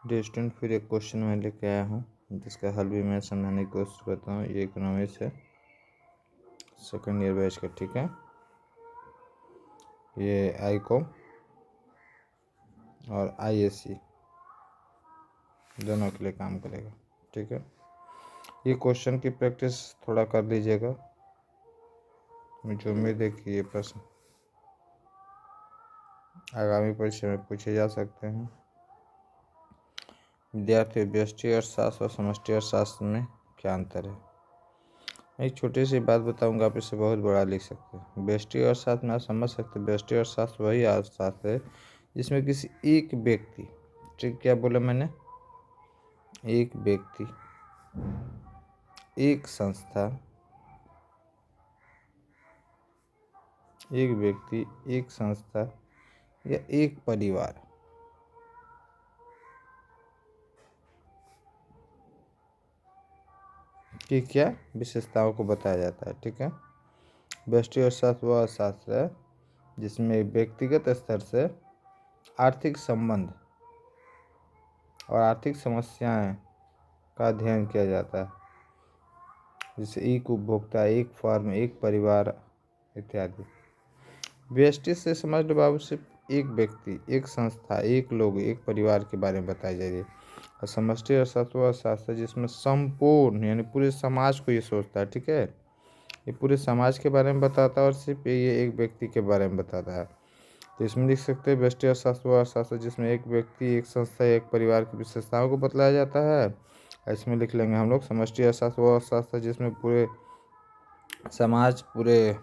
Dear student, फिर एक question मैं लेके आया हूँ जिसका हल भी मैं समझाने की कोशिश करता हूँ। ये इकोनॉमिक्स है, सेकेंड ईयर बैच का, ठीक है। ये आईकॉम और आईएससी दोनों के लिए काम करेगा, ठीक है। ये क्वेश्चन की प्रैक्टिस थोड़ा कर लीजिएगा। मुझे उम्मीद है कि ये प्रश्न आगामी परीक्षा में पूछे जा सकते हैं। विद्यार्थी, व्यष्टि अर्थशास्त्र और समष्टि अर्थशास्त्र में क्या अंतर है? मैं एक छोटी सी बात बताऊंगा, आप इसे बहुत बड़ा लिख सकते हैं। व्यष्टि अर्थशास्त्र में आप समझ सकते हैं, व्यष्टि अर्थशास्त्र वही अर्थशास्त्र है जिसमें किसी एक व्यक्ति, ठीक, क्या बोला मैंने, एक व्यक्ति, एक संस्था, एक व्यक्ति, एक संस्था या एक परिवार की क्या विशेषताओं को बताया जाता है, ठीक है। व्यष्टि अर्थशास्त्र वह अर्थशास्त्र है जिसमें व्यक्तिगत स्तर से आर्थिक संबंध और आर्थिक समस्याएं का अध्ययन किया जाता है, जैसे एक उपभोक्ता, एक फर्म, एक परिवार इत्यादि। व्यष्टि से समझ लो बाबू, सिर्फ एक व्यक्ति, एक संस्था, एक लोग, एक परिवार के बारे में बताई जा रही है। और समष्टि अर्थशास्त्र वह शास्त्र है जिसमें संपूर्ण यानी पूरे समाज को ये सोचता है, ठीक है। ये पूरे समाज के बारे में बताता है और सिर्फ ये एक व्यक्ति के बारे में बताता है। तो इसमें लिख सकते हैं, व्यष्टि अर्थशास्त्र वह अर्थशास्त्र जिसमें एक व्यक्ति, एक संस्था, एक परिवार की विशेषताओं को बतलाया जाता है। इसमें लिख लेंगे हम लोग, समष्टि अर्थशास्त्र वह अर्थशास्त्र जिसमें पूरे समाज, पूरे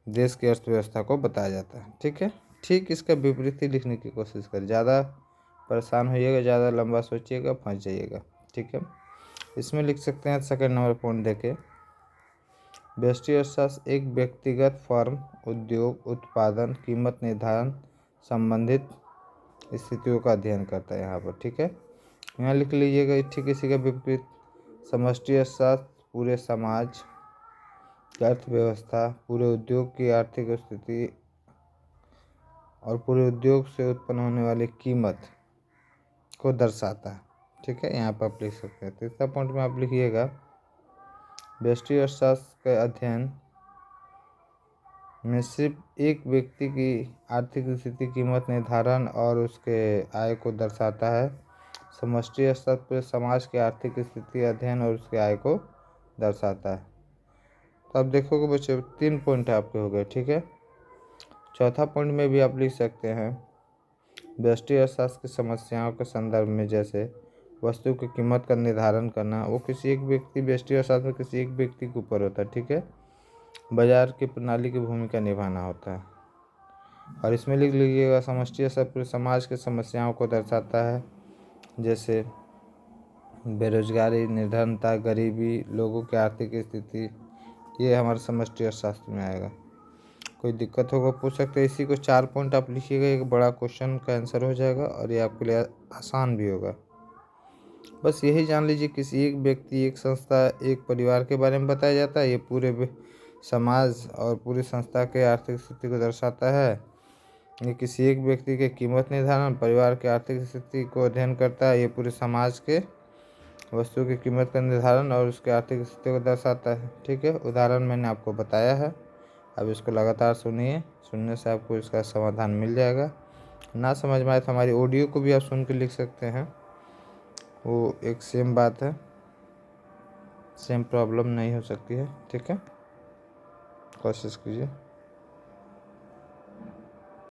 देश की अर्थव्यवस्था को बताया जाता है, ठीक है। ठीक इसका विपरीत ही लिखने की कोशिश करें, ज़्यादा परेशान होइएगा, ज़्यादा लंबा सोचिएगा, फंस जाइएगा, ठीक है। इसमें लिख सकते हैं सेकंड नंबर पॉइंट देखे, व्यष्टि अर्थशास्त्र एक व्यक्तिगत फर्म, उद्योग, उत्पादन, कीमत निर्धारण संबंधित स्थितियों का अध्ययन करता है यहाँ पर, ठीक है। यहाँ लिख लीजिएगा, ठीक इसी का विपरीत समष्टि अर्थशास्त्र पूरे समाज की अर्थव्यवस्था, पूरे उद्योग की आर्थिक स्थिति और पूरे उद्योग से उत्पन्न होने वाली कीमत को दर्शाता है, ठीक है। यहाँ पर आप लिख सकते हैं। तीसरा पॉइंट में आप लिखिएगा, व्यष्टि अर्थशास्त्र के अध्ययन में सिर्फ एक व्यक्ति की आर्थिक स्थिति, कीमत निर्धारण और उसके आय को दर्शाता है। समष्टि अर्थशास्त्र पूरे समाज की आर्थिक स्थिति, अध्ययन और उसके आय को दर्शाता है। तो आप देखोगे बच्चे, 3 पॉइंट आपके हो गए, ठीक है। चौथा पॉइंट में भी आप लिख सकते हैं, व्यष्टि अर्थशास्त्र की समस्याओं के संदर्भ में, जैसे वस्तु की कीमत का निर्धारण करना, वो किसी एक व्यक्ति, व्यष्टि अर्थशास्त्र में किसी एक व्यक्ति के ऊपर होता है, ठीक है। बाजार की प्रणाली की भूमिका निभाना होता है। और इसमें लिख लीजिएगा, समष्टि अर्थशास्त्र पूरे समाज की समस्याओं को दर्शाता है, जैसे बेरोजगारी, निर्धनता, गरीबी, लोगों की आर्थिक स्थिति, ये हमारे समष्टि अर्थशास्त्र में आएगा। कोई दिक्कत होगा पूछ सकते हैं। इसी को 4 पॉइंट आप लिखिएगा, एक बड़ा क्वेश्चन का आंसर हो जाएगा और ये आपके लिए आसान भी होगा। बस यही जान लीजिए, किसी एक व्यक्ति, एक संस्था, एक परिवार के बारे में बताया जाता है। ये पूरे समाज और पूरी संस्था के आर्थिक स्थिति को दर्शाता है। ये किसी एक व्यक्ति के कीमत निर्धारण, परिवार के आर्थिक स्थिति को अध्ययन करता है। ये पूरे समाज के वस्तु की कीमत का निर्धारण और उसके आर्थिक स्थिति को दर्शाता है, ठीक है। उदाहरण मैंने आपको बताया है, अब इसको लगातार सुनिए, सुनने से आपको इसका समाधान मिल जाएगा। ना समझ में आए तो हमारी ऑडियो को भी आप सुन के लिख सकते हैं, वो एक सेम बात है, सेम प्रॉब्लम नहीं हो सकती है, ठीक है। कोशिश कीजिए।